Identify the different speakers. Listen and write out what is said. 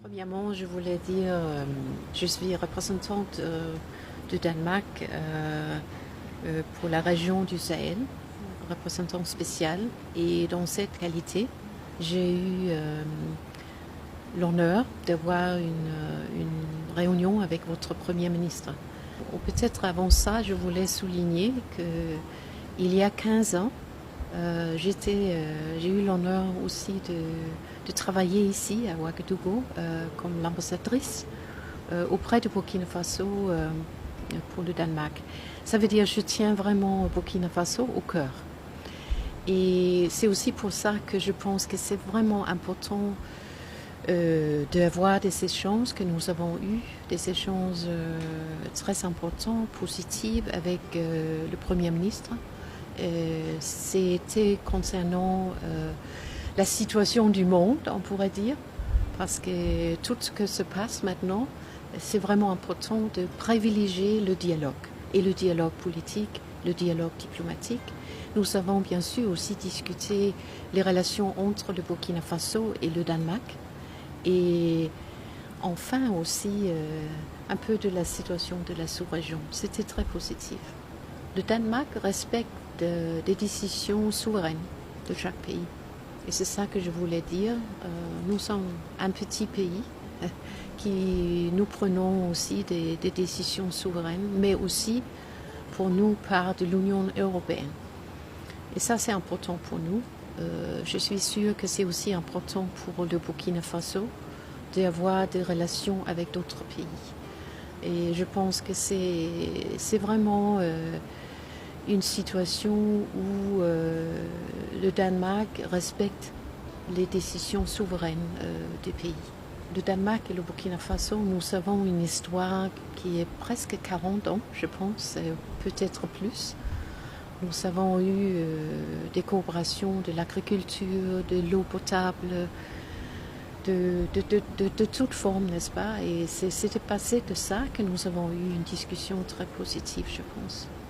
Speaker 1: Premièrement, je voulais dire, je suis représentante du Danemark pour la région du Sahel, représentante spéciale. Et dans cette qualité, j'ai eu l'honneur d'avoir une réunion avec votre Premier ministre. Ou peut-être avant ça, je voulais souligner qu'il y a 15 ans, j'ai eu l'honneur aussi de travailler ici à Ouagadougou comme l'ambassadrice auprès du Burkina Faso pour le Danemark. Ça veut dire que je tiens vraiment Burkina Faso au cœur. Et c'est aussi pour ça que je pense que c'est vraiment important d'avoir des échanges que nous avons eus, des échanges très importants, positifs avec le Premier ministre. C'était concernant la situation du monde, on pourrait dire, parce que tout ce qui se passe maintenant, c'est vraiment important de privilégier le dialogue, et le dialogue politique, le dialogue diplomatique. Nous avons bien sûr aussi discuté les relations entre le Burkina Faso et le Danemark, et enfin aussi un peu de la situation de la sous-région. C'était très positif. Le Danemark respecte des décisions souveraines de chaque pays. Et c'est ça que je voulais dire. Nous sommes un petit pays qui nous prenons aussi des décisions souveraines, mais aussi pour nous part de l'Union européenne. Et ça, c'est important pour nous. Je suis sûre que c'est aussi important pour le Burkina Faso d'avoir des relations avec d'autres pays. Et je pense que c'est vraiment une situation où le Danemark respecte les décisions souveraines des pays. Le Danemark et le Burkina Faso, nous avons une histoire qui est presque 40 ans, je pense, peut-être plus. Nous avons eu des coopérations de l'agriculture, de l'eau potable, de toute forme, n'est-ce pas? Et c'était passé de ça que nous avons eu une discussion très positive, je pense.